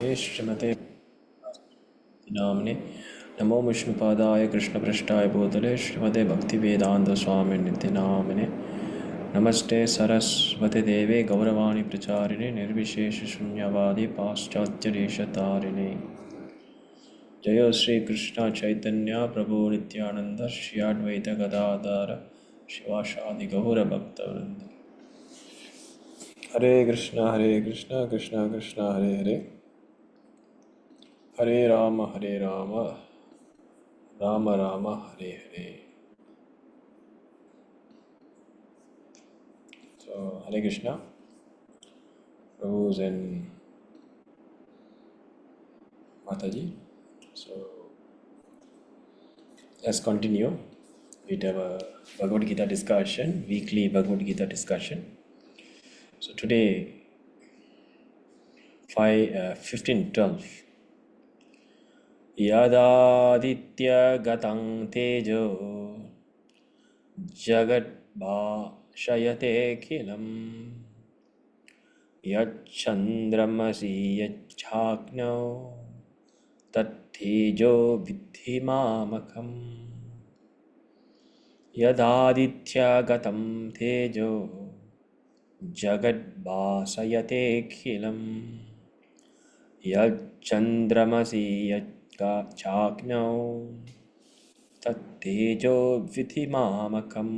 श्रीमते नामने नमो विष्णुपादाय कृष्णपृष्ठाय भूतले श्रीमते भक्तिवेदांत स्वामी नित्य नामने नमस्ते सरस्वती देवे गौरवाणी प्रचारिणे निर्विशेष शून्यवादी पाश्चात्य देशतारिणे जय श्री कृष्ण चैतन्य प्रभु नित्यानंद श्री अद्वैत गदाधर शिवासादि गौर भक्तवृंद हरे Krishna Krishna Krishna Hare Hare Hare Ram Ram Ram Hare Hare. So Hare Krishna, Prabhu's and Mataji. So let's continue with our Bhagavad Gita discussion, weekly Bhagavad Gita discussion. So today, 15:12. Yadaditya gatang tejo jagat bhashayate khilam yachandramasi yachakno tattejo vidhimamakam yadadithyagatam tejo jagadbhasayate-khilam yachandramasi yachakno tattejo vidhimamakam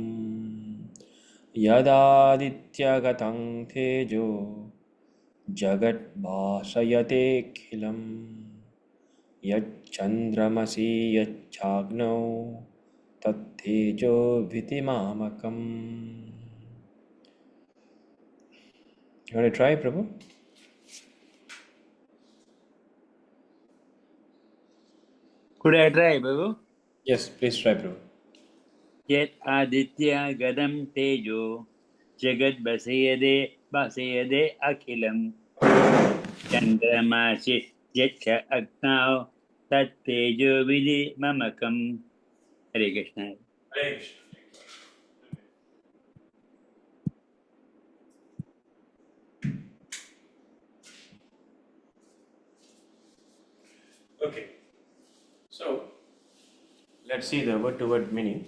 yadadithyagatam tejo jagadbhasayate-khilam yachandramasi yachakno tattejo vidhimamakam. You want to try, Prabhu? Could I try, Babu? Yes, please try, Prabhu. Yet Aditya Gadam Tejo Jagat Basayade Akhilam Chandramasi Jetcha Agnao Tat Tejo Vidi Mamakam. Hare Krishna. Hare Krishna. Okay, so let's see the word-to-word meaning.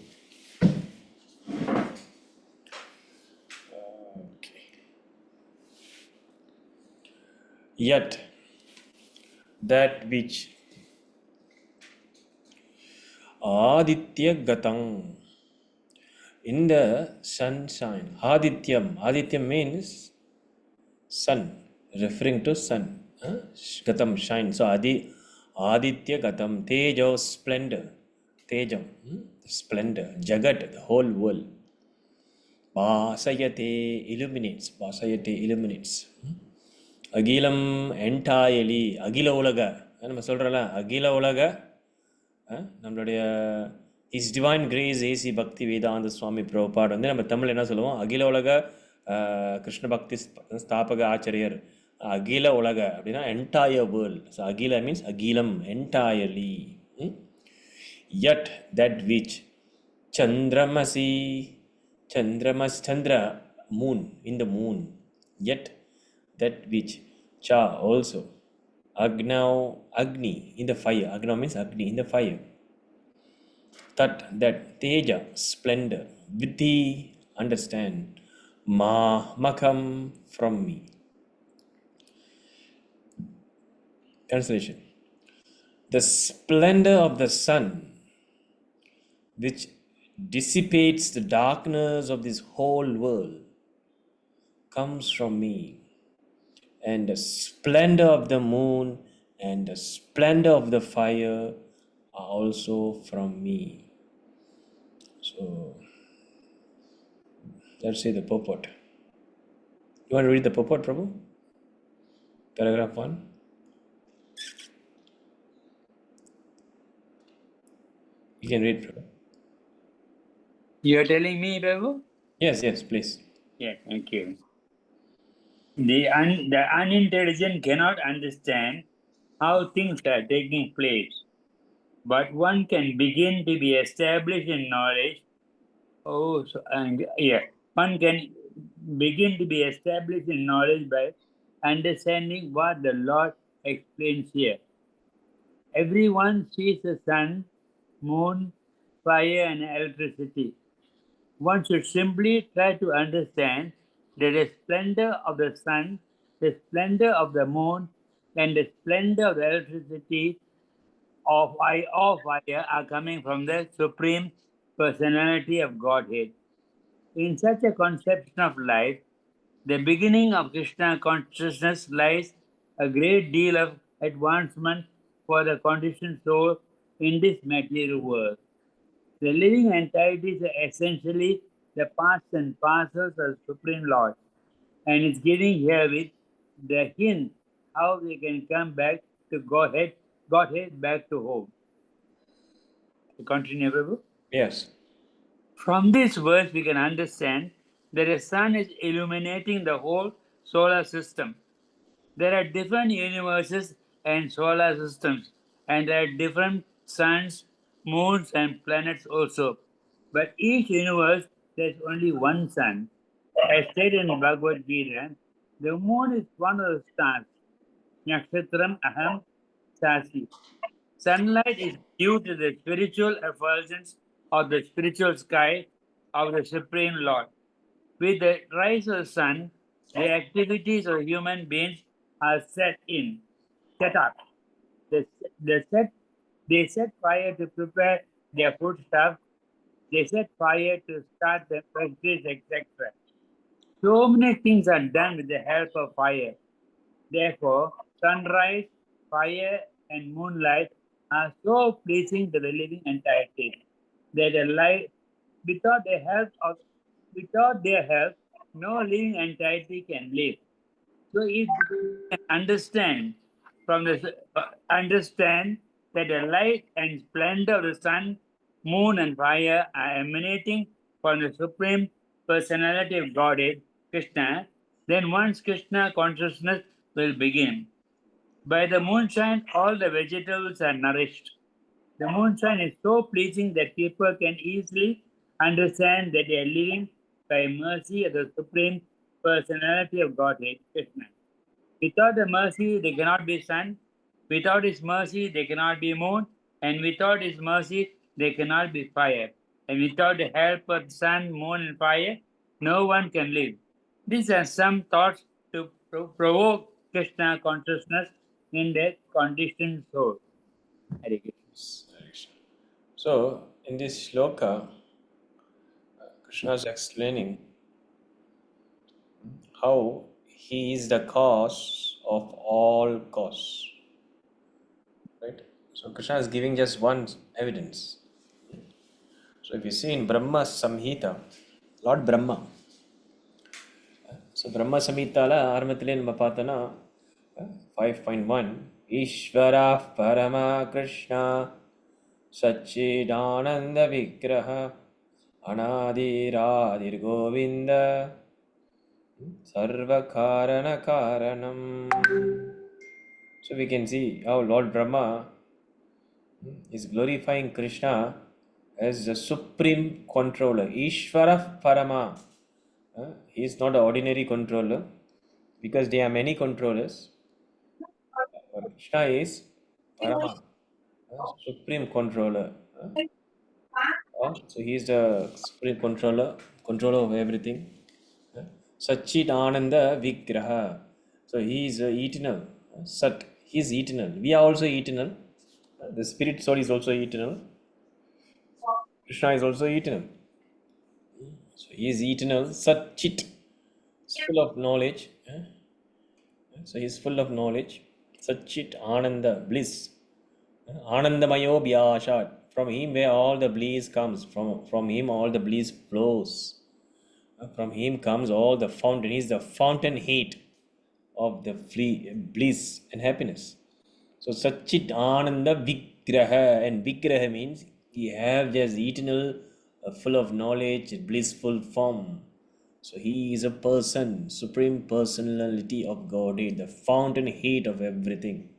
Okay. Yet that which Aditya Gatang in the sunshine. Adityam means sun, referring to sun. Gatam shine. So Aditya Gatam Tejo splendor. Tejam, splendor. Jagat, the whole world. Vasayate illuminates. Vasayate illuminates. Agilam entirely. Agila Ulaga. நம்ம சொல்கிறோம்ல அகில உலக நம்மளுடைய is divine grace AC பக்தி வேதாந்த சுவாமி பிரபாட் வந்து நம்ம தமிழ் என்ன சொல்லுவோம் அகில உலக கிருஷ்ண பக்தி ஸ்தாபக ஆச்சரியர் அகில உலக அப்படின்னா என்டையர் வேர்ல்ட். ஸோ அகில மீன்ஸ் அகிலம் entirely. Yet that which Chandramasi, Chandra, moon, in the moon. Yet that which Cha also, Agnav, Agni, in the fire. Agnav means Agni, in the fire. That Teja, splendor, Vidhi, understand, Makam, from me. Translation. The splendor of the sun, which dissipates the darkness of this whole world, comes from me, and the splendor of the moon and the splendor of the fire are also from me. So let's see the purport. You want to read the purport, Prabhu? Paragraph 1. You can read, Prabhu. You are telling me, Babu? Yes, please. Yeah, thank you. The unintelligent cannot understand how things are taking place, but one can begin to be established in knowledge. One can begin to be established in knowledge by understanding what the Lord explains here. Everyone sees the sun, moon, fire, and electricity. One should simply try to understand that the splendor of the sun, the splendor of the moon, and the splendor of the electricity of fire are coming from the Supreme Personality of Godhead. In such a conception of life, the beginning of Krishna consciousness lies a great deal of advancement for the conditioned soul in this material world. The living entities are essentially the parts and parcels of the Supreme Lord, and is giving herewith the hint how they can come back to Godhead back to home. To continue, Prabhu. Yes. From this verse, we can understand that the sun is illuminating the whole solar system. There are different universes and solar systems, and there are different suns, moons, and planets also. But each universe, there's only one sun. As stated in Bhagavad Gita, the moon is one of the stars. Nakshatram aham sasi. Sunlight is due to the spiritual effulgence of the spiritual sky of the Supreme Lord. With the rise of the sun, the activities of human beings are set up. They, they, set, they set fire to prepare their foodstuff. They set fire to start the factories, etc. So many things are done with the help of fire. Therefore, sunrise, fire, and moonlight are so pleasing to the living entity that a life without their help, no living entity can live. So, if we can understand that the light and splendor of the sun, moon, and fire are emanating from the Supreme Personality of Godhead, Krishna, then once Krishna consciousness will begin. By the moonshine, all the vegetables are nourished. The moonshine is so pleasing that people can easily understand that they are living by mercy of the Supreme Personality of Godhead, Krishna. Without the mercy, there cannot be sun. Without His mercy, there cannot be moon. And without His mercy, there cannot be fire. And without the help of sun, moon, and fire, no one can live. These are some thoughts to provoke Krishna consciousness in the conditioned soul. Hare Krishna. So, in this shloka, Krishna is explaining how he is the cause of all cause. Right? So, Krishna is giving just one evidence. So, if you see in Brahma Samhita, Lord Brahma. So, Brahma Samhitala ஆரம்பத்திலே நம்ம பார்த்தோன்னா 5.1 ஈஸ்வரா பரமா கிருஷ்ணா சச்சிதானந்த விக்கிரஹ அநாதிராதிர் கோவிந்த சர்வ காரண காரணம். So we can see how Lord Brahma is glorifying Krishna as the supreme controller. Ishvara Parama. He is not an ordinary controller because there are many controllers. But Krishna is Parama, supreme controller. So he is the supreme controller of everything. Sachit Ananda Vigraha. So he is eternal. Sat, he is eternal. We are also eternal. The spirit soul is also eternal. Krishna is also eternal. So he is eternal. Sat Chit is full of knowledge. So he is full of knowledge. Sat Chit Ananda, bliss. Anandamayo Vyashat. From him where all the bliss comes. From him all the bliss flows. From him comes all the fountain. He is the fountain heat of the free bliss and happiness. So Satchit Ananda Vigraha, and Vigraha means he have just eternal, full of knowledge, blissful form. So he is a person, supreme personality of Godhead, the fountain heat of everything.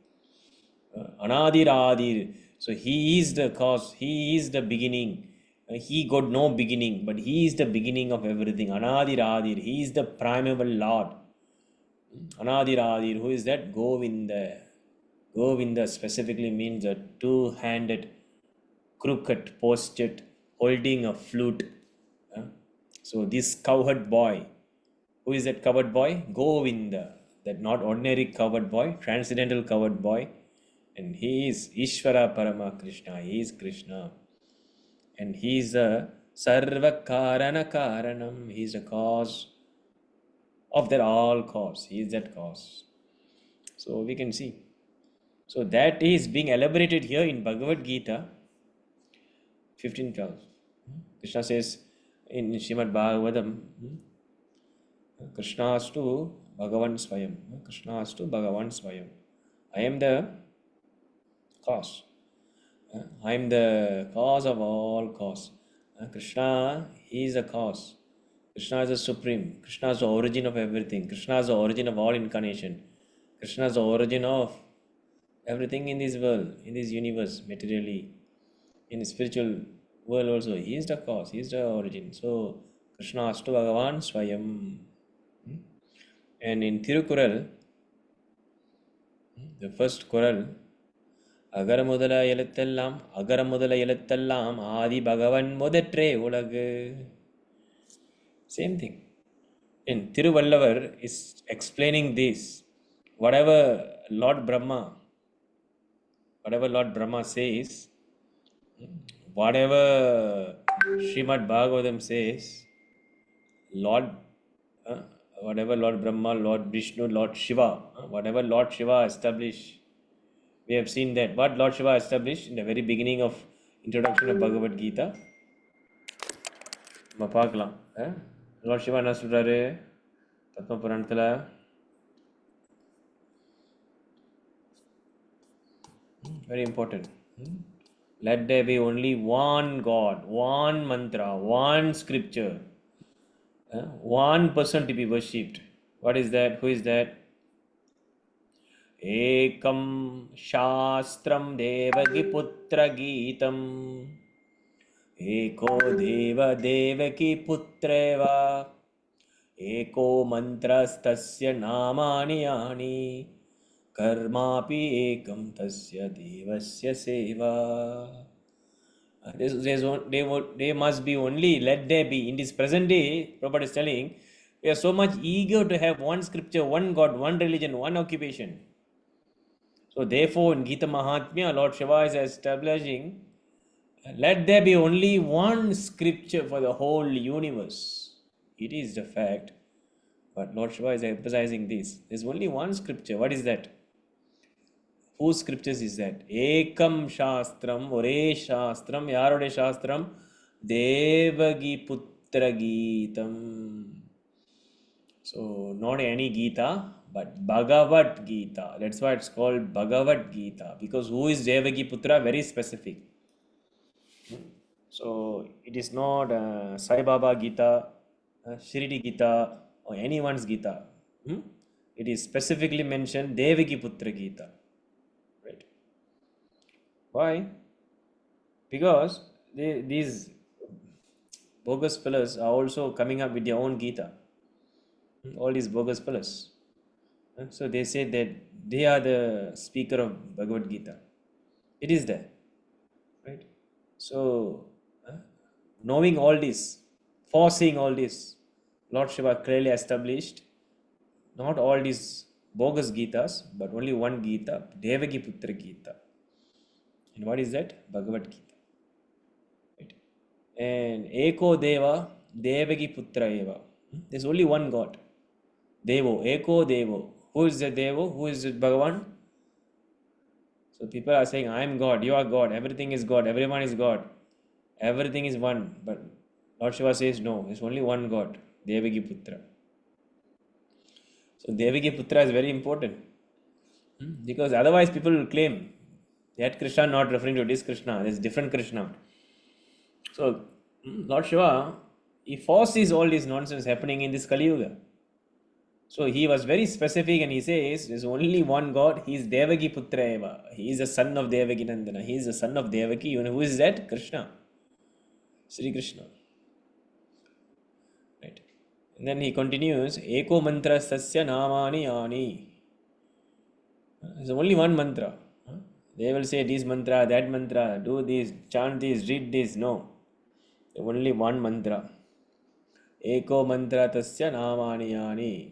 Anadir Adir. So he is the cause, he is the beginning. He got no beginning, but he is the beginning of everything. Anadir Adir. He is the primeval Lord. Anadir Adir. Who is that? Govinda. Govinda specifically means a two-handed, crooked, posted, holding a flute. Uh, So this cowherd boy, who is that cowherd boy? Govinda, that not ordinary cowherd boy, transcendental cowherd boy. And he is Ishvara Parama Krishna. He is Krishna. And he is a Sarva Karana Karanam. He is the cause of that all cause. He is that cause. So we can see. So that is being elaborated here in Bhagavad Gita 15:12. Krishna says in Srimad Bhagavatam, Krishnastu Bhagavan Swayam. Krishnastu Bhagavan Swayam. I am the cause. I am the cause of all cause. Krishna, he is the cause. Krishna is the supreme. Krishna is the origin of everything. Krishna is the origin of all incarnation. Krishna is the origin of everything in this world, in this universe, materially, in the spiritual world also. He is the cause, he is the origin. So, Krishna Astu Bhagavan Swayam. And in Thirukural, the first Kural, Agara Mudala Yelathallam, Agara Mudala Yelathallam, Adi Bhagavan Mudatre Ulagu. Same thing. In Thiruvallavar is explaining this. Whatever Lord Brahma says, whatever Srimad Bhagavatam says, Lord, whatever Lord Brahma, Lord Vishnu, Lord Shiva, whatever Lord Shiva established, we have seen that. What Lord Shiva established in the very beginning of introduction of Bhagavad Gita, நம்ம பார்க்கலாம். Lord Siva என்ன சொல்றாரு தத்துவ புராணத்தில்? Very important. Let there be only one God, one mantra, one scripture, one person to be worshipped. What is that? Who is that? Ekam Shastram Devaki Putra Geetam. Eko Deva Devaki Putreva. Eko Mantrastasya Namani Yani. Karmapi ekam tasya devasya seva. They must be only, let there be. In this present day, Prabhupada is telling, we are so much eager to have one scripture, one God, one religion, one occupation. So therefore, in Gita Mahatmya, Lord Shiva is establishing, let there be only one scripture for the whole universe. It is the fact. But Lord Shiva is emphasizing this. There's only one scripture. What is that? Whose scriptures is that? Ekam Shastram, Ore Shastram, Yarode Shastram, Devagi Putra Geetam. So, not any Gita, but Bhagavad Gita. That's why it's called Bhagavad Gita. Because who is Devagi Putra? Very specific. So, it is not Sai Baba Gita, Shirdi Gita, or anyone's Gita. It is specifically mentioned Devagi Putra Gita. Right? Why? Because these bogus fellows are also coming up with their own Gita. All these bogus fellows. So they say that they are the speaker of Bhagavad Gita. It is there. Right? So, knowing all this, foreseeing all this, Lord Shiva clearly established not all these bogus Gitas, but only one Gita, Devaki Putra Gita. And what is that? Bhagavad Gita. Right? And Eko Deva, Devaki Putra Eva. There's only one God. Devo, Eko Devo. Who is the Devo? Who is Bhagavan? So people are saying, I am God, you are God, everything is God, everyone is God. Everything is one. But Lord Shiva says, no, there's only one God, Devaki Putra. So Devaki Putra is very important. Because otherwise people will claim that Krishna not referring to this Krishna, there's different Krishna. So Lord Shiva, he foresees all this nonsense happening in this Kali Yuga. So he was very specific and he says, there's only one God, he is Devaki Putra Eva. He is the son of Devaki Nandana. He is the son of Devaki. You know who is that? Krishna. Sri Krishna. Right. And then he continues, Eko mantra sasya namani ani. There's only one mantra. They will say this mantra, that mantra, do this, chant this, read this. No, only one mantra. Eko mantra tasya namani yani.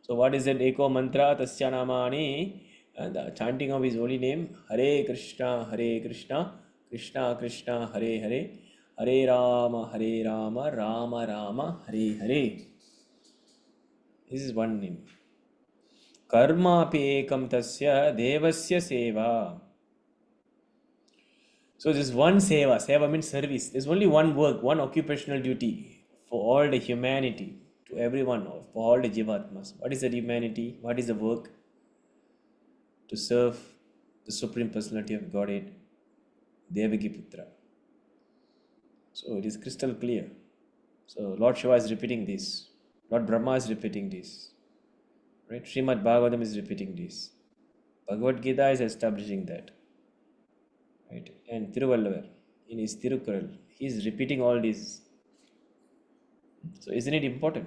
So what is that eko mantra tasya namani? The chanting of his holy name. Hare Krishna, Krishna Krishna, Hare Hare, Hare Rama, Rama Rama, Hare Hare. This is one name. Karma api ekam tasya devasya seva. So this one seva. Seva means service. There's only one work, one occupational duty for all the humanity, to everyone, for all the jivatmas. What is the humanity? What is the work? To serve the Supreme Personality of Godhead, Devaki Putra. So it is crystal clear. So Lord Shiva is repeating this. Lord Brahma is repeating this. Right? Srimad Bhagavatam is repeating this. Bhagavad Gita is establishing that. Right? And Thiruvalluvar, in his Thirukural, he is repeating all these. So isn't it important?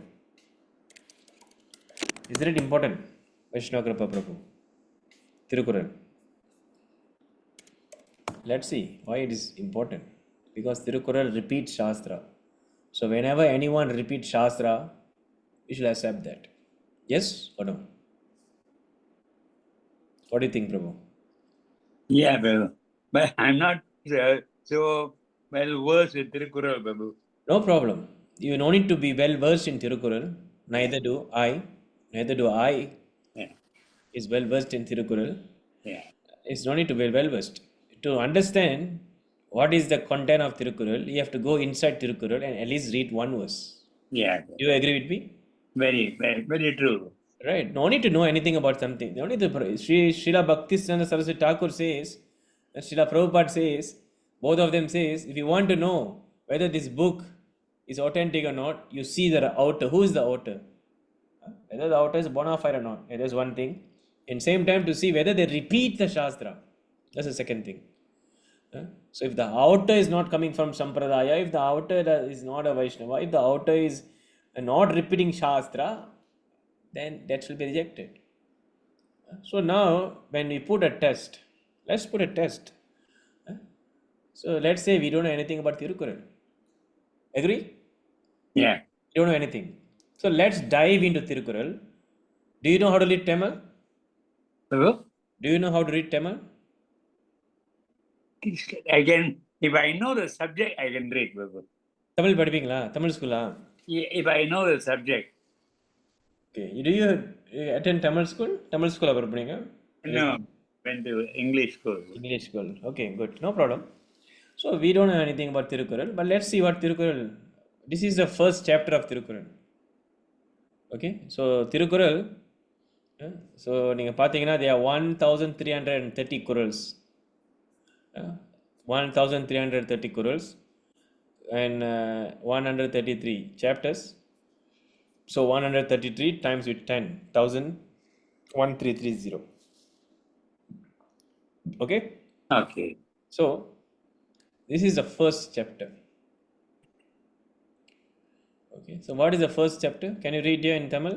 Isn't it important? Vaishnava Kripa Prabhu. Thirukural. Let's see why it is important. Because Thirukural repeats Shastra. So whenever anyone repeats Shastra, we should accept that. Yes or no? What do you think, Prabhu? Yeah, Babu. But I'm not so well versed with Tirukkural, Babu. No problem. You no need to be well versed in Thirukural. Neither do I. Neither do I. Yeah. Is well versed in Thirukural. Yeah. It's no need to be well versed. To understand what is the content of Thirukural, you have to go inside Thirukural and at least read one verse. Yeah. Do you agree with me? Very, very, very true. Right. No need to know anything about something. No need to. Srila Bhaktisthana Saraswati Thakur says, and Srila Prabhupada says, both of them says, if you want to know whether this book is authentic or not, you see the author. Who is the author? Whether the author is bona fide or not. That is one thing. In same time to see whether they repeat the Shastra. That's the second thing. So if the author is not coming from Sampradaya, if the author is not a Vaishnava, if the author is not repeating Shastra, then that will be rejected. So now when we put a test, let's put a test. So let's say we don't know anything about Thirukural. Agree? Yeah. You don't know anything. So let's dive into Thirukural. Do you know how to read Tamil? Babu? Do you know how to read Tamil? I can, if I know the subject, I can read, Babu. Tamil படிப்பீங்களா? Tamil school ah? If I know the subject. Okay. Do you attend Tamil school? Tamil school ah படிப்பீங்க? No, went to English school. English school. Okay, good. No problem. So we don't know anything about Thirukural, but let's see what Thirukural. This is the first chapter of Thirukural. Okay, so Thirukural. So நீங்க பார்த்தீங்கன்னா there are 1330 kurals. 1330 kurals and 133 chapters. So 133 times with 10, 1330. Okay? Okay. So this is the first chapter. Okay, so what is the first chapter? Can you read here in Tamil?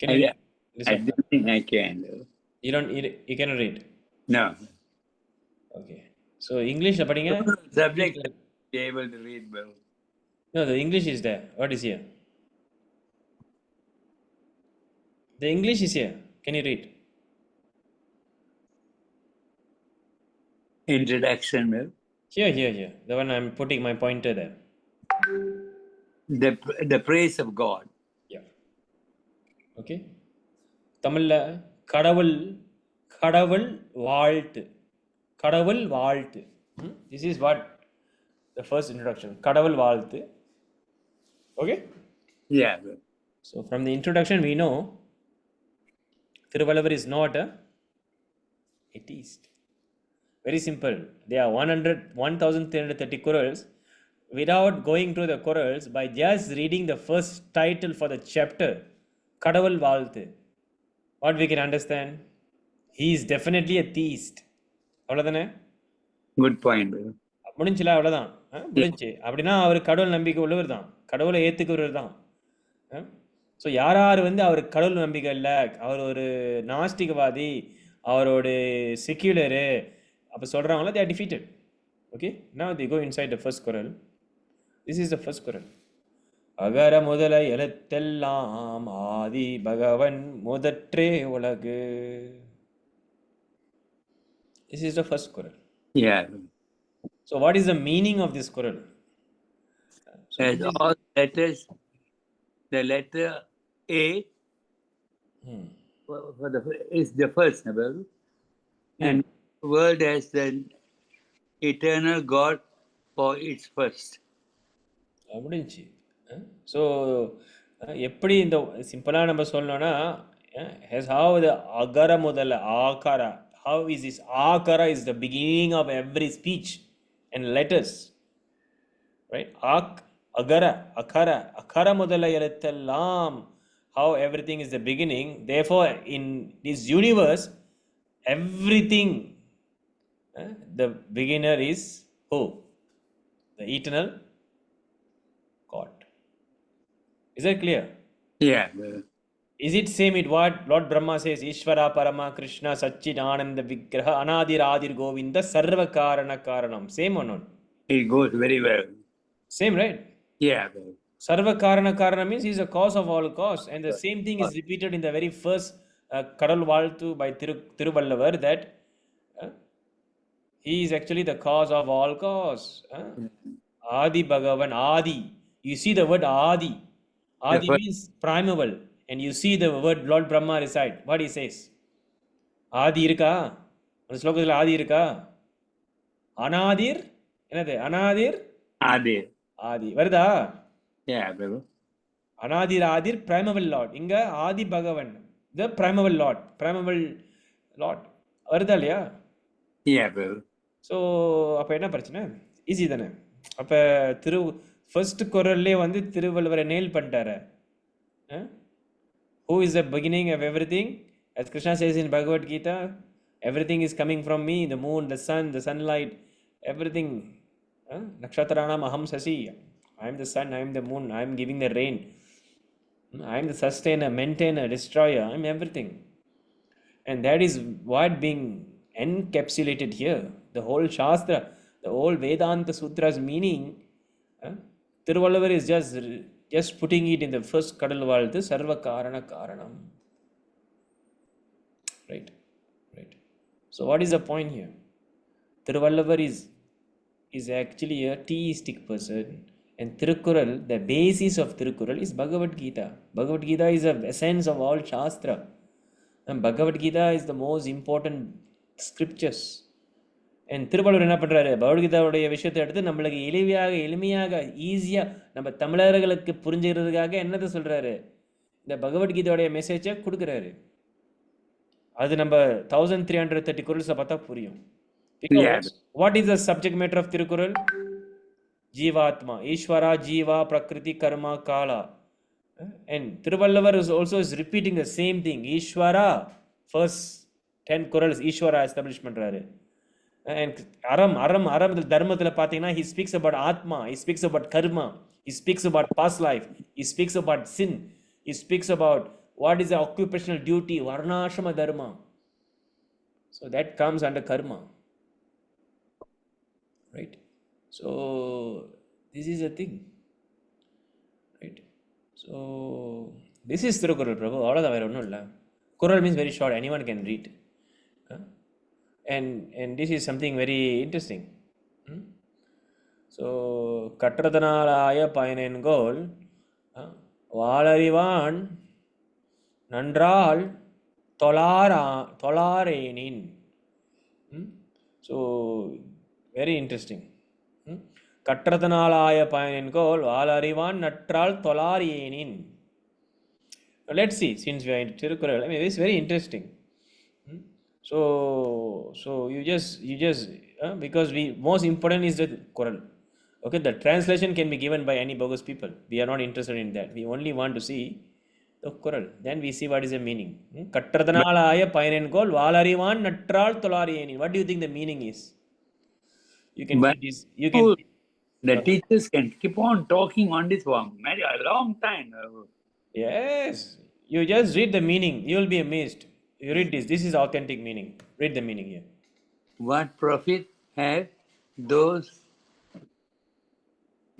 Can you read this I one? don't think I can. You cannot read. No. Okay. So English படிங்க. Subject be able to read well. No, the English is there. What is here? The English is here. Can you read? Introduction, well. Here. The one I'm putting my pointer there. The praise of God. Yeah. Okay. தமிழ்ல கடவுள் வாழ்த்து. கடவுள் வாழ்த்து. This is what the first introduction. கடவுள் வாழ்த்து. Okay? Yeah. So from the introduction we know Thiruvalluvar is not a atheist. Very simple. There are 1330 Kurals. Without going through the Kurals, by just reading the first title for the chapter, கடவுள் வாழ்த்து, what we can understand? He is definitely a theist. அவ்வளோதானே? Good point, bro. முடிஞ்சுல அவ்வளோதான். முடிஞ்சு அப்படின்னா அவர் கடவுள் நம்பிக்கை உள்ளவர் தான், கடவுளை ஏற்றுக்கிறவர் தான். ஸோ யார் யார் வந்து அவர் கடவுள் நம்பிக்கை இல்லை, அவர் ஒரு நாஸ்திகவாதி, அவரோட செக்யூலரு அப்போ சொல்கிறாங்களோ they are defeated. Okay, now they go inside the first குறள். This is the first குறள். அகர முதல எழுத்தெல்லாம் ஆதி பகவன் முதற்றே உலகு. This is the first குறள். Yeah. So what is the meaning of this குறள்? So As this is- all letters, the letter A is the first, Babu. And word as the eternal God for its first. முடிஞ்சு. So எப்படி இந்த சிம்பிளாக நம்ம சொல்லணும்னா has how the அகர முதல்ல ஆகாரா, how is this ஆகாரா is the beginning of every speech and letters, right? அகர அகர முதல்ல எழுத்தெல்லாம், how everything is the beginning. Therefore in this universe everything, the beginner is who? The eternal God. Is that clear? Yeah. Is it same with what Lord Brahma says? Ishvara Parama Krishna Satchit Ananda Vigraha Anadir Adir Govinda Sarva Karana Karanam. Same or not? It goes very well. Same, right? Yeah. Babu. Sarva Karana Karana means he is the cause of all cause. And the same thing is repeated in the very first Kadal Valtu by Tiruvallavar, that he is actually the cause of all cause. Adi Bhagavan, Adi. You see the word Adi. Adi first- means primeval. And you see the word Lord Brahma reside. What he says? Adi இருக்கா? அந்த ஸ்லோகத்தில் ஆதி இருக்கா? அனாதிர் என்னது? அனாதிர் Adi. ஆதி வருதா? Yeah, Babu. அனாதிர் Adhir primeval Lord. இங்க ஆதி பகவன், the primeval Lord, primeval Lord வருதா இல்லையா? Yeah, Babu. So அப்போ என்ன பிரச்சனை? ஈஸி தானே. அப்போ ஃபர்ஸ்ட் குறள்லே வந்து திருவள்ளுவரை நேல் பண்ணிட்டாரு. Who is the beginning of everything? As Krishna says in Bhagavad Gita, everything is coming from me, the moon, the sun, the sunlight, everything. Nakshatranam aham sasi. I am the sun, I am the moon, I am giving the rain. I am the sustainer, maintainer, destroyer, I am everything. And that is what being encapsulated here. The whole Shastra, the whole Vedanta Sutra's meaning, Tiruvallavar is just putting it in the first Kadal Valthu, Sarva Karana Karanam. Right. So what is the point here? Tiruvallavar is actually a theistic person, and Tirukural, the basis of Tirukural is Bhagavad Gita. Bhagavad Gita is the essence of all Shastra. And Bhagavad Gita is the most important scriptures. And Thiruvalluvar என்ன பண்ணுறாரு? பகவத்கீதாவுடைய விஷயத்தை எடுத்து நம்மளுக்கு எளிமையாக ஈஸியாக நம்ம தமிழர்களுக்கு புரிஞ்சுக்கிறதுக்காக என்னதை சொல்கிறாரு? இந்த பகவத்கீதாவுடைய மெசேஜை கொடுக்குறாரு. அது நம்ம 1330 குறள்ஸை பார்த்தா புரியும். Because what is the subject matter of Tirukural? Jivatma, Ishvara, Jiva, Prakriti, Karma, Kala. And Tiruvallavar is repeating the same thing. Ishvara, first 10 குறள்ஸ் ஈஸ்வரா எஸ்டாப்ளிஷ் பண்ணுறாரு. And அறம் தர்மத்தில் பார்த்தீங்கன்னா he speaks about Atma, he speaks about Karma, he speaks about past life, he speaks about sin, he speaks about what is the occupational duty, Varnashrama Dharma. So that comes under Karma. Right? So this is a thing. Right? So this is Tirukural, Prabhu. All of that வேறு ஒன்றும் இல்லை. Kural means very short, anyone can read. And this is something very interesting. So கற்றதனாலாய பயனென்கோல் வாளறிவான் நன்றால் தொழாரேனின். So very interesting. கற்றதனாலாய பயனென்கோல் வாளறிவான் நற்றால் தொழாரேனின். Let's see, since we are in Tirukural, I mean, it's very interesting. So you just because most important is the Quran. Okay, the translation can be given by any bogus people. We are not interested in that. We only want to see the Quran. Then we see what is the meaning. Kattradhanalaya payanengol valarivan nattral tolariyenin. What do you think the meaning is? You can read this. You can. The teachers can keep on talking on this for a long time. Yes. You just read the meaning. You will be amazed. You read this. This is authentic meaning. Read the meaning here. What profit have those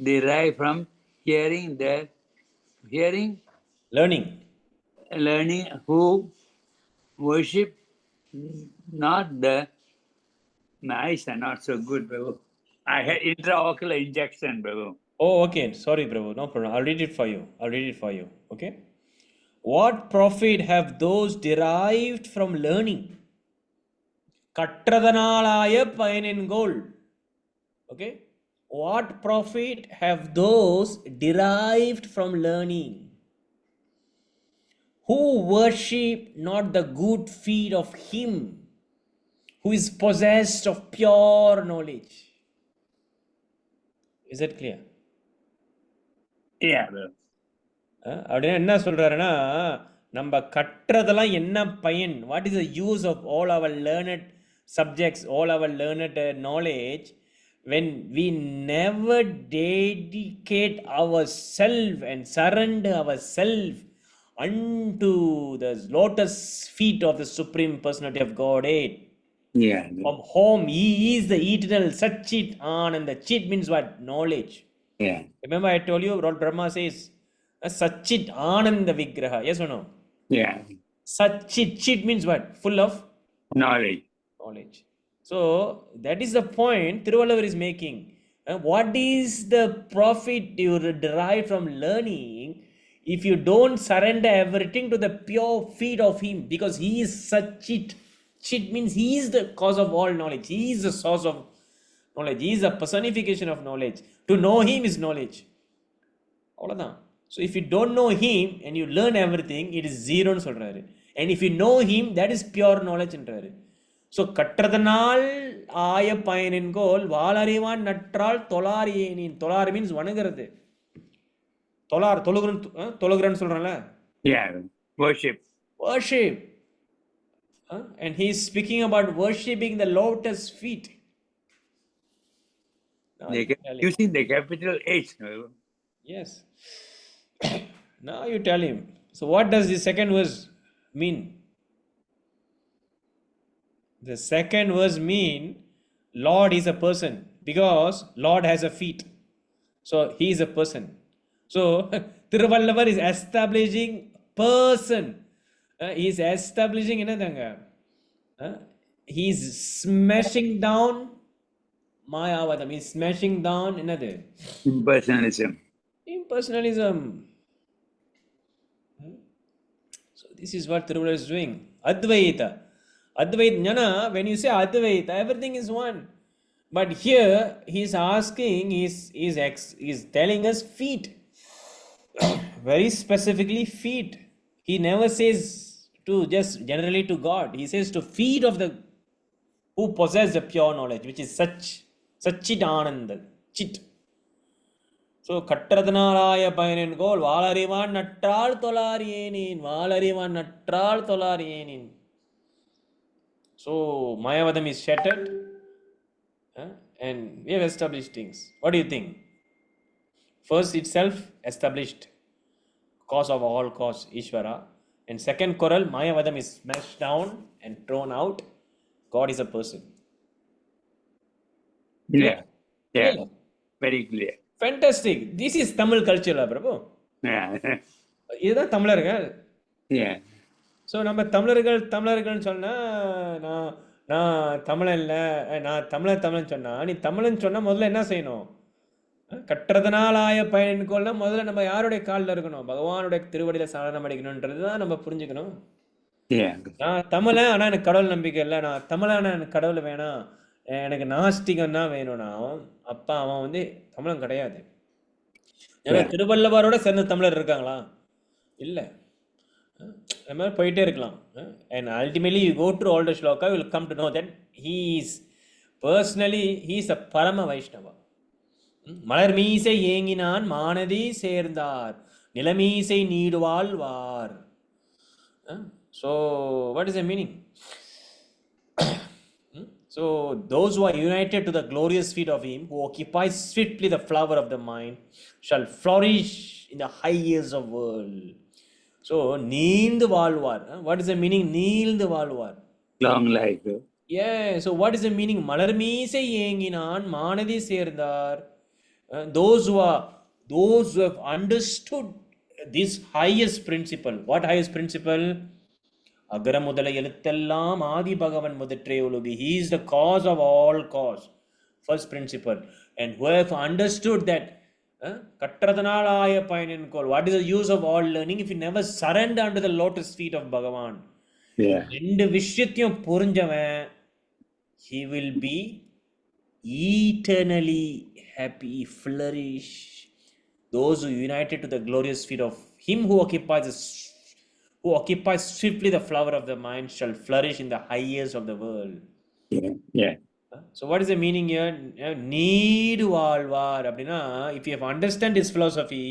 derived from hearing Learning. learning who worship not the my eyes are not so good, Prabhu. I had intraocular injection, Prabhu. Oh, okay. Sorry, Prabhu. No problem. I'll read it for you. I'll read it for you. Okay. What profit have those derived from learning? கற்றதனாலாய பயனென்கோள். Okay. What profit have those derived from learning? Who worship not the good feet of him who is possessed of pure knowledge. Is that clear? Yeah, Prabhu. அப்படின்னா என்ன சொல்றாருன்னா, நம்ம கற்றதெல்லாம் என்ன பயன்? What is the use of all our learned subjects, all our learned knowledge, when we never dedicate ourselves and surrender ourselves unto the lotus feet of the Supreme Personality of Godhead? Yeah. From whom he is the eternal Satchit Ananda. Chit means what? Knowledge. Yeah. Remember I told you what Brahma says? Satchit Ananda Vigraha. Yes or no? Yeah. Satchit. Chit means what? Full of Knowledge. knowledge. So that is the point Thiruvalluvar is making. What is the profit you derive from learning if you don't surrender everything to the pure feet of him? Because he is Satchit. Chit means he is the cause of all knowledge. He is the source of knowledge. He is a personification of knowledge. To know him is knowledge. அவ்வளோதான். So if you don't know him and you learn everything, it is zero ன்னு சொல்றாரு. And if you know him, that is pure knowledge என்றாரு. So கற்றதனால் ஆய பயனின்கோல் வாளறிவான் நற்றால் தொழார் ஏனின். தொழார் means வணங்குறது. தொழார் தொழுகிறன்னு சொல்றான்ல. Yeah. Worship. Worship. And he is speaking about worshipping the lotus feet. Now They you kept tell him. using the capital H. Prabhu. Yes. Now you tell him. So what does the second verse mean? The second verse mean Lord is a person because Lord has a feet. So he is a person. So Thiruvallavar is establishing person. He is establishing என்னதாங்க? He is smashing down Mayavadam. He is smashing down என்னது? Impersonalism. Impersonalism. So this is what Thiruvalluvar is doing. Advaita. Advaita. When you say Advaita, everything is one. But here he is asking, he is telling us feet. Very specifically feet. He never says to just generally to God. He says to feet of the who possess the pure knowledge, which is Satchit Ananda. Chit. So கற்றதனாலாய பயனென்கோல் வாளறிவான் நற்றால் தொழார் ஏனின். வாளறிவான் நற்றால் தொழார் ஏனின். So Mayavadam is shattered, and we have established things. What do you think? First itself established cause of all cause, Ishvara. And second choral, Mayavadam is smashed down and thrown out. God is a person. Yeah. Yeah. Clear? Very clear. Fantastic. This is Tamil culture, Prabhu. Yeah. இதுதான் தமிழர்கள். Yeah. So நம்ம தமிழர்கள்னு சொன்னால் நான் தமிழன் இல்லை, நான் தமிழன் சொன்னால் நீ தமிழன் சொன்னால் முதல்ல என்ன செய்யணும்? கற்றதனாலாய பயன்கொள்ள முதல்ல நம்ம யாருடைய காலில் இருக்கணும்? பகவானுடைய திருவடியில் சரணம் அடைக்கணுன்றது தான் நம்ம புரிஞ்சுக்கணும். Yeah. நான் தமிழன் ஆனால் எனக்கு கடவுள் நம்பிக்கை இல்லை, நான் தமிழன் ஆனால் எனக்கு கடவுள் வேணாம், எனக்கு நாஸ்திகம் தான் வேணும்னா அவன் வந்து தமிழன் கிடையாது. ஏன்னா திருவள்ளுவரோட சேர்ந்த தமிழர் இருக்காங்களா? இல்லை. அது மாதிரி போயிட்டே இருக்கலாம். And ultimately you go through all the shloka, you will come to know that he is a Parama Vaishnava. மலர் மீசை ஏங்கினான் மானதி சேர்ந்தார் நிலமீசை நீடுவாழ்வார். So what is the meaning? So those who are united to the glorious feet of him who occupies swiftly the flower of the mind shall flourish in the high years of world. So நீந்து வாழ்வார். What is the meaning? நீழ்ந்து வாழ்வார். Long life. Yeah, so what is the meaning? மலர்மீசை ஏங்கினான் Manathi சேர்ந்தார். Those who have understood this highest principle. What highest principle? அகர முதல எழுத்தெல்லாம் ஆதி பகவன் முதற்றே உலகு. He is the cause of all cause. First principle. And who have understood that கற்றதனால் ஆய பயனென்கோள். What is the use of all learning if you never surrender under the lotus feet of Bhagavan? Yeah. ரெண்டு விஷயத்தையும் புரிஞ்சவன் he will be eternally happy, flourish. Those who united to the glorious feet of him who occupies swiftly the flower of the mind shall flourish in the highest of the world. Yeah. Yeah. So what is the meaning here? Need வாழ்வார் அப்படின்னா if you have understand this philosophy,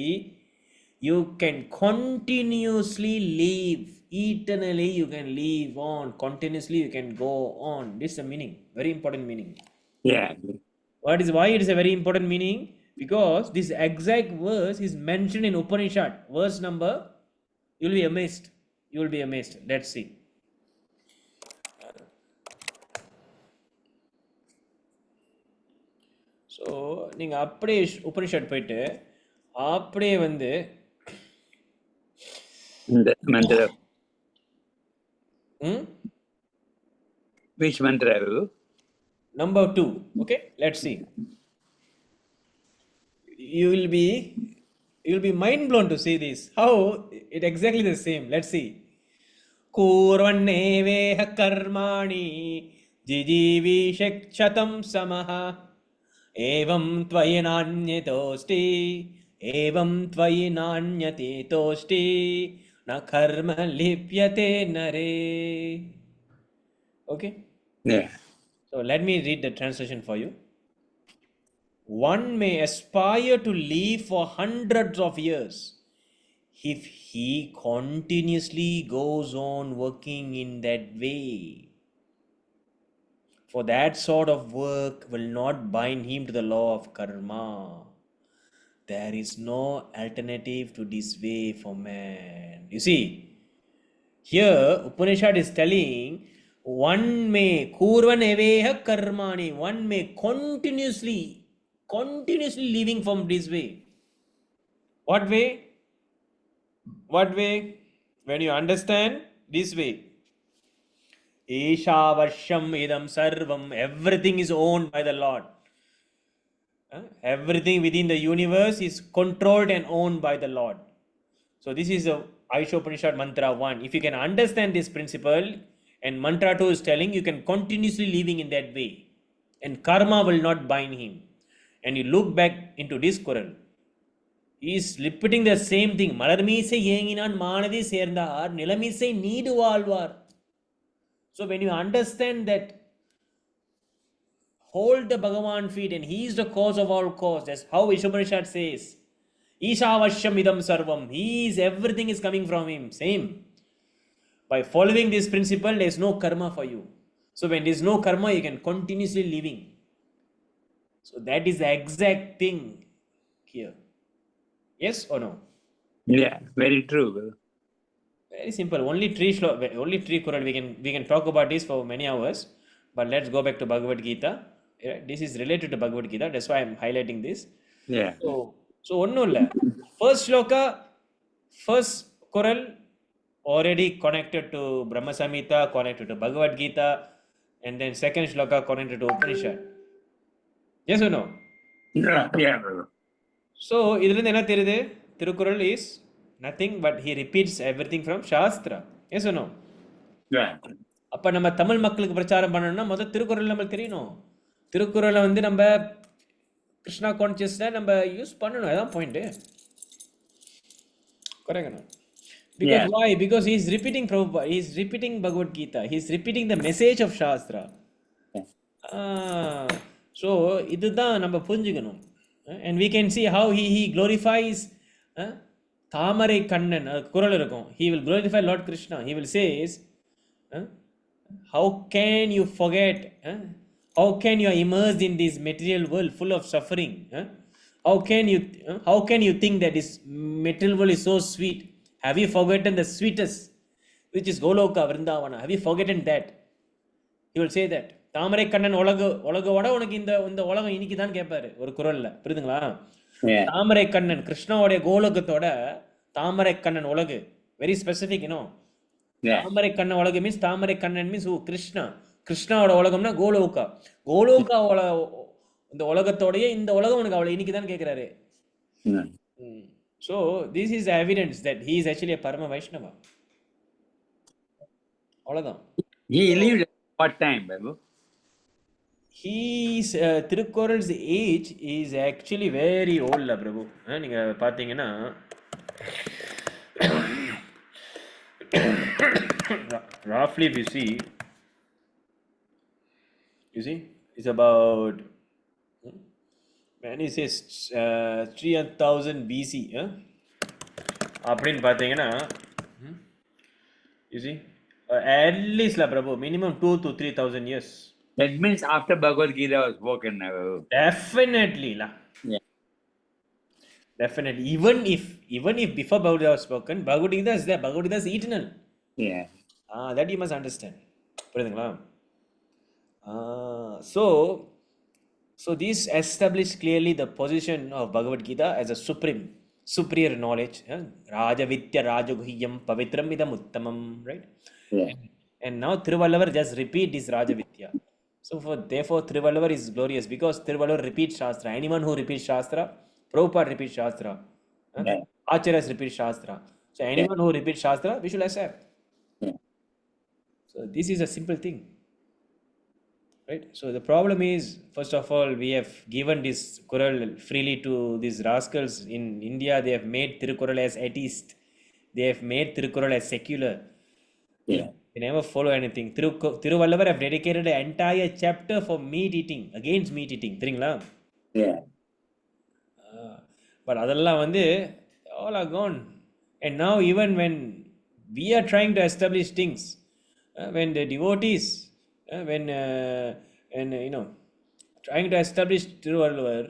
you can continuously live eternally. You can live on continuously. You can go on. This is the meaning. Very important meaning. Yeah. Why it is a very important meaning? Because this exact verse is mentioned in Upanishad. Verse number, you will be amazed. You will be amazed. Let's see. So நீங்கள் அப்படியே உபனிஷத் போயிட்டு அப்படியே வந்து இந்த mantra. Hmm? Which mantra? Number 2. Okay, let's see. You will be mind blown to see this. How it exactly the same. Let's see. Kurvanneveha karmani jijivishakshatam samaha evam tvayinanyatosti evam tvayinanyate tosti na karma lipyate nare. Okay. Yeah. So let me read the translation for you. One may aspire to live for hundreds of years if he continuously goes on working in that way. For that sort of work will not bind him to the law of karma. There is no alternative to this way for man. You see, here Upanishad is telling one may kurvan eveha karmani, one may continuously living from this way. What way? When you understand this way, Ishavasham idam sarvam, everything is owned by the Lord. Everything within the universe is controlled and owned by the Lord. So this is the Aishopanishad mantra 1. If you can understand this principle, and mantra 2 is telling you can continuously living in that way, and karma will not bind him. And you look back into this Quran, he is repeating the same thing. Malarmeesai ஏங்கினான் Manathi சேர்ந்தார் நிலமிசை need வாழ்வார். So when you understand that, hold the Bhagavan feet and he is the cause of all cause. That's how Ishopanishad says. Ishavashyam idam sarvam. Everything is coming from him. Same. By following this principle, there is no karma for you. So when there is no karma, you can continuously living. So that is the exact thing here. Yes or no? Yeah, very true. Very simple. Only three Quran. We can talk about this for many hours. But let's go back to Bhagavad Gita. Yeah, this is related to Bhagavad Gita. That's why I'm highlighting this. Yeah. So ஒன்றும் இல்லை. First shloka, first Quran already connected to Brahma Samhita, connected to Bhagavad Gita, and then second shloka connected to Upanishad. Yes or no? Yeah. So இதிலிருந்து என்ன தெரியுது? Thirukkural is nothing but he repeats everything from Shastra. Yes or no? Yeah. அப்போ நம்ம தமிழ் மக்களுக்கு பிரச்சாரம் பண்ணணும்னா முதல் திருக்குறள் நம்மளுக்கு தெரியணும். திருக்குறளை வந்து நம்ம கிருஷ்ணா கான்சியஸில் நம்ம யூஸ் பண்ணணும். அதான் point. Correct. Because why? Because he is repeating Prabhupada. He is repeating Bhagavad Gita. He is repeating the message of Shastra. So இதுதான் நம்ம புரிஞ்சுக்கணும். And we can see how he glorifies தாமரை கண்ணன். குறள் இருக்கும். He will glorify Lord Krishna. He will say, how can you forget? How can you are immersed in this material world full of suffering? How can you think that this material world is so sweet? Have you forgotten the sweetest, which is Goloka, Vrindavana? Have you forgotten that? He will say that. தாமரை கண்ணன் உலகோட உனக்கு இந்த உலகம் இன்னைக்கு தான் கேட்பாரு ஒரு குரல்ல, புரியுதுங்களா? Yeah. தாமரை கண்ணன் கிருஷ்ணாவுடைய கோலோகத்தோட தாமரை கண்ணன் உலகு, வெரி ஸ்பெசிஃபிக், Yeah. தாமரை கண்ணன் உலகு மீன்ஸ் தாமரை கண்ணன் மீன்ஸ் கிருஷ்ணா. கிருஷ்ணாவோட உலகம்னா கோலோகா. கோலோகாவோட இந்த உலகத்தோடய இந்த உலகம் உனக்கு அவளை இன்னைக்கு தான் கேட்கிறாரு. Yeah. So this is evidence that he is actually a Parama Vaishnava. அவ்வளவுதான். He lived at what time, Babu? His Tirukural's age is actually very old, Prabhu. நீங்க பாத்தீங்கன்னா roughly if you see it's about when he says 3000 BC, அப்படின்னு பாத்தீங்கன்னா you see at least la Prabhu, minimum 2 to 3000 years. That means after Bhagavad Gita was spoken, Babu. Definitely la. Yeah. Definitely. Even if before Bhagavad Gita was spoken, Bhagavad Gita is there. Bhagavad Gita is eternal. Yeah. That you must understand. புரியுதுங்களா? So this established clearly the position of Bhagavad Gita as a superior knowledge. Rajavitya Rajaguhyam Pavitram Idam Uttamam, right? Yeah. And now Thiruvalluvar just repeat this Rajavitya. So therefore Thiruvalluvar is glorious because Thiruvalluvar repeats Shastra. Anyone who repeats Shastra, Prabhupada repeats Shastra, Yeah. Acharyas repeat Shastra. So anyone who repeats Shastra, we should accept. Yeah. So this is a simple thing, right? So the problem is, first of all, we have given this Kural freely to these rascals in India. They have made Tirukural as atheist. They have made Tirukural as secular. Yeah. They never follow anything. Thiruvalluvar have dedicated an entire chapter for meat eating, against meat eating. தெரியுங்களா? Yeah. But அதெல்லாம் வந்து all are gone. And now even when we are trying to establish things, when the devotees, when trying to establish Thiruvalluvar,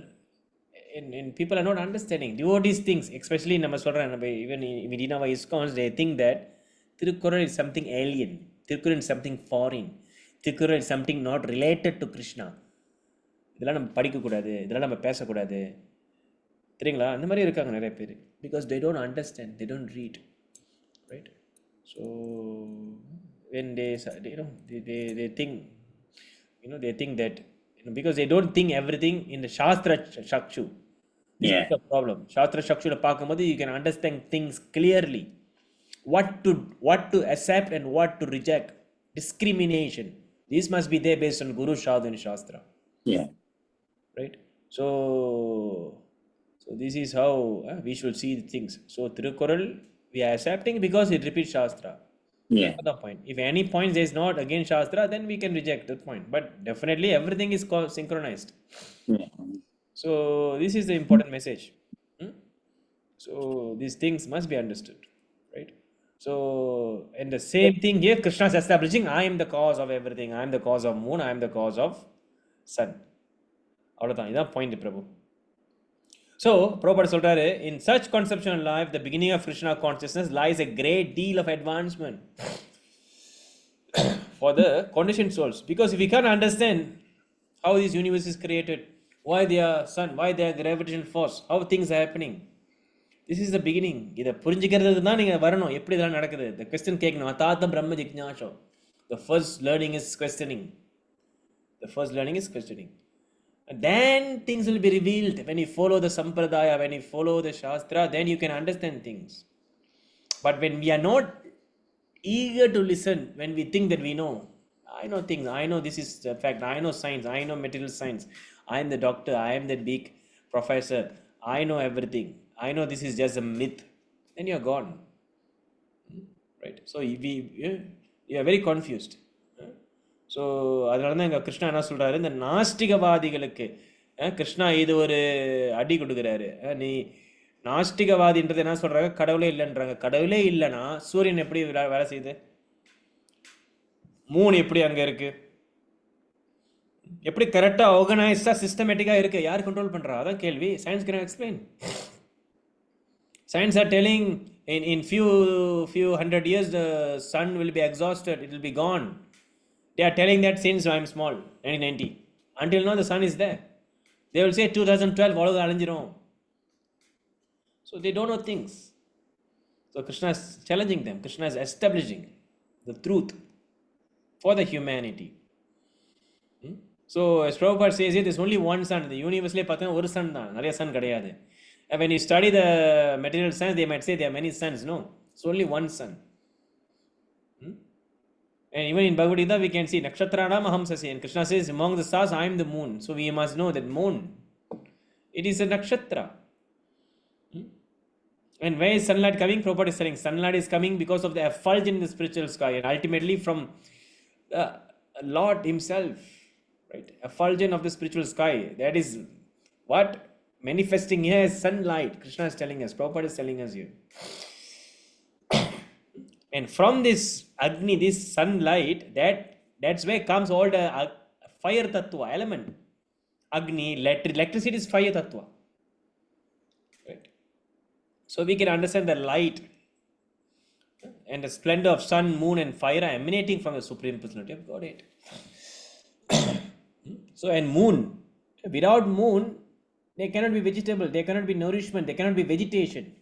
and people are not understanding devotees things, especially நம்ம சொல்றேன், even in our ISKCONs, they think that Tirukural is something alien. Tirukural is something foreign. Tirukural is something not related to Krishna. இதெல்லாம் நம்ம படிக்கக்கூடாது, இதெல்லாம் நம்ம பேசக்கூடாது, தெரியுங்களா? அந்த மாதிரி இருக்காங்க நிறைய பேர். Because they don't understand, they don't read, right? So when they think, they think that, because they don't think everything in the Shastra Shakshu. This is the problem. Shastra Shakshu பார்க்கும்போது you can understand things clearly. What to accept and what to reject. Discrimination. This must be there based on Guru, Shadhu and Shastra. Yeah. Right? So this is how we should see things. So Tirukural we are accepting because it repeats Shastra. Yeah. Another point. If any point is not against Shastra, then we can reject that point. But definitely everything is synchronized. Yeah. So this is the important message. So these things must be understood. Right? So, and the same thing here, Krishna is establishing, I am the cause of everything. I am the cause of moon. I am the cause of sun. அவ்வளோதான், இதான் point பிரபு. So, Prabhupada சொல்றாரு, in such conceptual life, the beginning of Krishna consciousness lies a great deal of advancement for the conditioned souls. Because if we can't understand how this universe is created, why they are sun, why they are gravitational force, how things are happening, this is the beginning. இதை புரிஞ்சுக்கிறதுக்கு தான் நீங்கள் வரணும், எப்படி இதெல்லாம் நடக்குது. The question கேட்கணும். அதாத்தம் பிரம்ம ஜிக்ஞாசோ. The first learning is questioning. And then things will be revealed. When you follow the Sampradaya, when you follow the Shastra, then you can understand things. But when we are not eager to listen, when we think that we know, I know things, I know this is the fact, I know science, I know material science, I am the doctor, I am the big professor, I know everything, I know this is just a myth, then you are gone. Right? So you are very confused. So அதனால தான் எங்கள் கிருஷ்ணா என்ன சொல்கிறாரு, இந்த நாஸ்திகவாதிகளுக்கு கிருஷ்ணா இது ஒரு அடி கொடுக்குறாரு. நீ நாஸ்திகவாதின்றது என்ன சொல்கிறாங்க, கடவுளே இல்லைன்றாங்க. கடவுளே இல்லைன்னா சூரியன் எப்படி வேலை செய்யுது, மூணு எப்படி அங்கே இருக்குது, எப்படி கரெக்டாக ஆர்கனைஸ்டாக சிஸ்டமேட்டிக்காக இருக்குது, யார் கண்ட்ரோல் பண்ணுறா, அதான் கேள்வி. Science can explain. Science are telling In few hundred years, the sun will be exhausted, it will be gone. They are telling that since I'm small, 1990. Until now, the sun is there. They will say 2012, உலகம் அழிஞ்சிரும். So they don't know things. So Krishna is challenging them. Krishna is establishing the truth for the humanity. So as Prabhupada says here, there's only one sun. The universe பார்த்தீங்கன்னா ஒரு sun தான், நிறைய sun கிடையாது. And when you study the material science, they might say there are many suns. No, it's only one sun. And even in Bhagavad Gita, we can see Nakshatranam Aham Sasi. And Krishna says, among the stars, I am the moon. So we must know that moon, it is a nakshatra. And where is sunlight coming? Prabhupada is saying sunlight is coming because of the effulgence in the spiritual sky, and ultimately from the Lord Himself, right? Effulgence of the spiritual sky. That is what manifesting here is sunlight. Krishna is telling us. Prabhupada is telling us here. And from this Agni, this sunlight, that's where comes all the fire tattva element. Agni, electricity is fire tattva. Right? So we can understand the light and the splendor of sun, moon, and fire are emanating from the Supreme Personality of Godhead. So, and moon, without moon, there cannot be vegetable, there cannot be nourishment, there cannot be vegetation,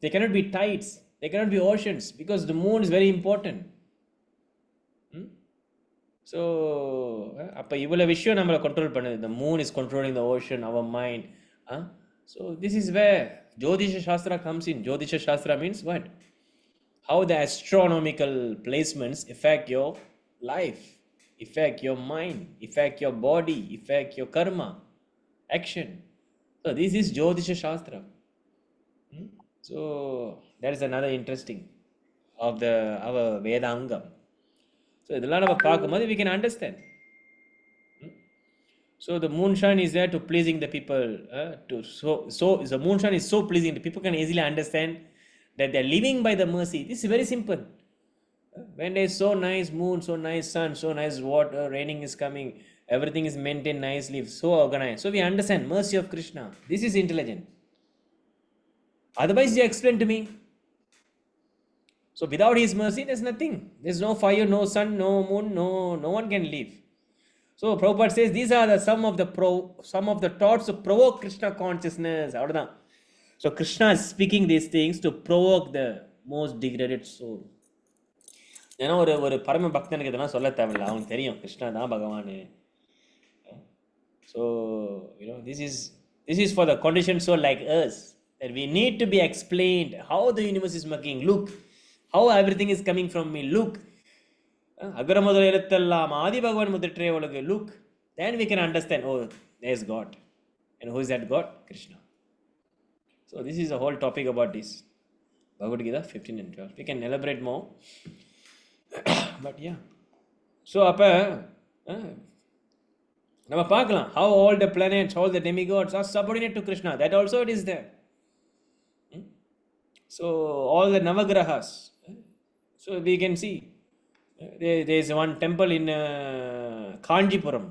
there cannot be tides, there cannot be oceans, because the moon is very important. So, அப்போ இவ்வளோ விஷயம் நம்மளை control பண்ணுது. The moon is controlling the ocean, our mind. So, this is where Jyotisha Shastra comes in. Jyotisha Shastra means what? How the astronomical placements affect your life, affect your mind, affect your body, affect your karma, action. So this is Jyotisha Shastra. So that is another interesting of our Vedangam. So இதெல்லாம் நம்ம பார்க்கும்போது we can understand. So the moonshine is there to pleasing the people. So the moonshine is so pleasing that people can easily understand that they are living by the mercy. This is very simple. When there is so nice moon, so nice sun, so nice water, raining is coming, everything is maintained nicely, so organized. So we understand mercy of Krishna. This is intelligent. Otherwise, you explain to me. So without His mercy, there's nothing. There's no fire, no sun, no moon, no one can live. So Prabhupada says these are some of the thoughts to provoke Krishna consciousness. So Krishna is speaking these things to provoke the most degraded soul. ஏன்னா ஒரு பரம பக்தனுக்கு இதெல்லாம் சொல்ல தேவையில்லை, அவனுக்கு தெரியும் கிருஷ்ணா தான் பகவான். So this is for the conditioned soul like us, that we need to be explained how the universe is working. Look how everything is coming from me. Look, அகர முதல எழுத்தெல்லாம் ஆதி பகவான் முதற்றே உலகு. Look, then we can understand, oh, there's God. And who is that God? Krishna. So this is a whole topic about this. Bhagavad Gita 15 and 12. We can elaborate more. But yeah. So அப்போ நம்ம பார்க்கலாம் how all the planets, all the demigods are subordinate to Krishna. That also it is there. So all the Navagrahas. So we can see there is one temple in Kanjipuram.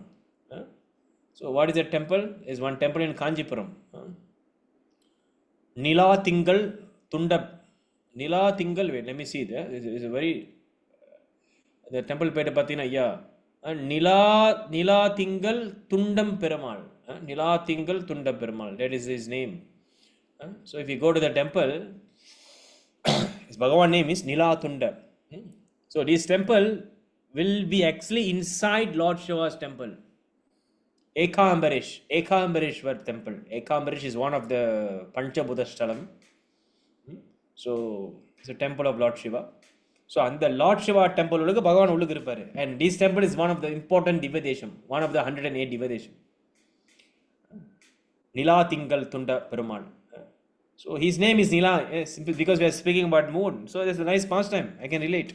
So what is that temple? There is one temple in Kanjipuram. Nila Tingal Tundab. Nila Tingal, wait, let me see there. This is a very, the temple பேட்டை பார்த்தீங்கன்னா ஐயா Nila Tingal Tundam Perumal. Nila Tingal Tundam Perumal. That is his name. So if you go to the temple, his Bhagavan name is Nila Tunda. So this temple will be actually inside Lord Shiva's temple. Ekambareshwar temple. Ekambaresh is one of the Panchabhuta Stalam. So it's a temple of Lord Shiva. So on the Lord Shiva temple Bhagavan ullugu irupparu. And this temple is one of the important Divadesham, one of the 108 Divadesham. Nila Tingal Tunda Perumal. So his name is Nila, simply because we are speaking about moon. So there's a nice pastime, I can relate.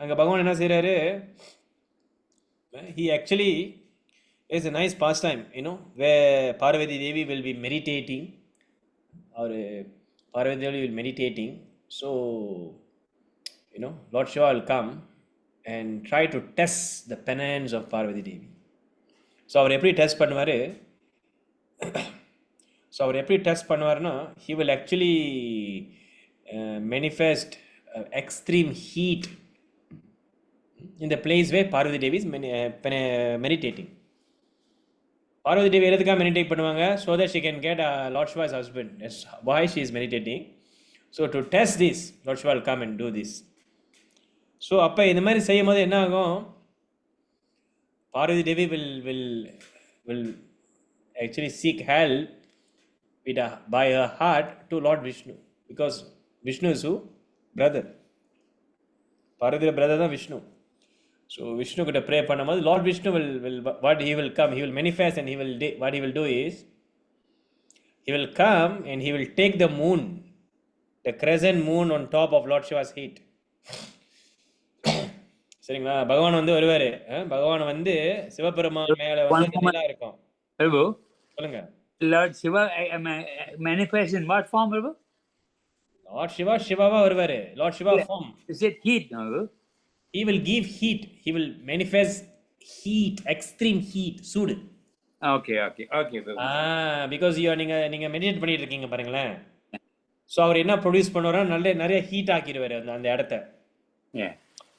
அங்கே பகவான் என்ன செய்கிறாரு, he actually is a nice pastime, where Parvati Devi will be meditating, or Parvati Devi will be meditating. So Lord Shiva will come and try to test the penance of Parvati Devi. So அவர் எப்படி test பண்ணுவார்னா, he will actually manifest extreme heat in the place where Parvati Devi is meditating. Parvati Devi எதுக்காக meditate பண்ணுவாங்க? So that she can get Lord Shiva's husband. That's why she is meditating. So to test this, Lord Shiva will come and do this. So அப்போ இந்த மாதிரி செய்யும் போது என்ன ஆகும்? Parvati Devi will actually seek help by her heart to Lord Vishnu, because Vishnu is who? Brother. Parvati brother தான் Vishnu. So Vishnu கிட்ட pray பண்ணும்போது Lord Vishnu will what he will come, he will manifest, and what he will do is he will come and he will take the moon, the crescent moon on top of Lord Shiva's head. சரிங்களா? பகவான் வந்து வருவாரு. பகவான் வந்து சிவபெருமான் மேல வந்து நிலா இருக்கும். Prabhu, சொல்லுங்க. Lord Shiva manifests in what form, Prabhu? Lord Shiva சிவாவா வருவாரு. Lord Shiva form. Is it heat, no? He will give heat. He will manifest heat, extreme heat, சூடு. Okay, Prabhu. Because நீங்க மெடிடேட் பண்ணிட்டு இருக்கீங்க பாருங்களேன். So அவர் என்ன produce பண்ணுவாரா, நிறைய heat ஆக்கிடுவாரு அந்த இடத்த. Yeah.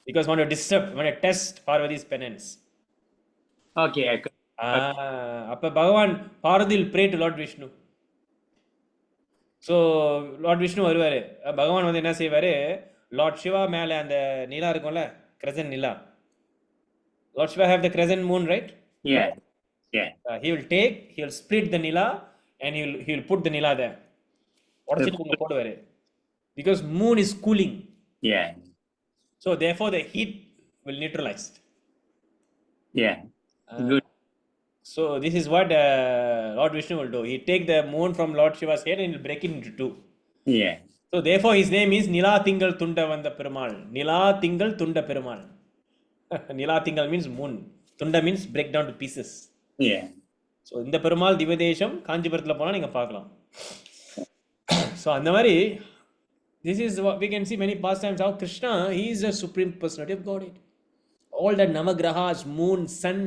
Because want to disturb, want to test Parvati's penance. Okay. அப்ப பகவான் Parvati will pray to Lord Vishnu. So Lord Vishnu வருவார். பகவான் வந்து என்ன செய்வார், லார்ட் சிவா மேலே அந்த நிலா இருக்கும்ல, கிரசன்ட் நிலா. Lord Shiva have the crescent moon, right? Yeah. He will split the nila and he will put the nila there. உடச்சிட்டு போடுவார். Because moon is cooling. Yeah. So therefore the heat will neutralize. Yeah. Good. So this is what Lord Vishnu will do. He take the moon from Lord Shiva's head and will break it into two. Yeah. So therefore his name is Nila Tingal Tunda Vanda Perumal. Nila Tingal Tunda Perumal. Nila Tingal means moon. Tunda means break down to pieces. Yeah. So இந்த பெருமாள் திவ்யதேசம் காஞ்சிபுரத்தில் போனால் நீங்கள் பார்க்கலாம். So அந்த மாதிரி this is what we can see many pastimes how Krishna, he is the supreme personality of Godhead. All the navagrahas, moon, sun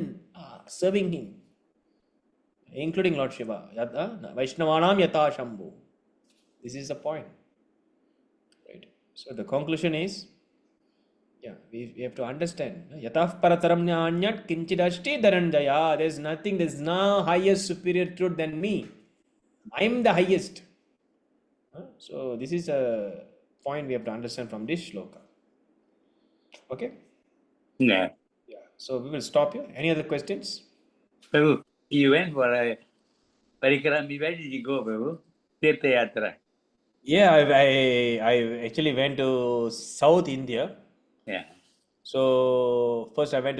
are serving him, including Lord Shiva. Vaishnavanam yata shambhu. This is the point, right? So the conclusion is, we have to understand yatah parataram nyanyat kinchidashti dharanjaya. There's nothing, there's no highest superior truth than me. I am the highest. So this is a point we have to understand from this shloka. Okay? Yeah. So we will stop here. Any other questions? Prabhu, you went for a parikrama. Where did you go, Prabhu? Tirtha Yatra. Yeah, I actually went to South India. Yeah. So first I went to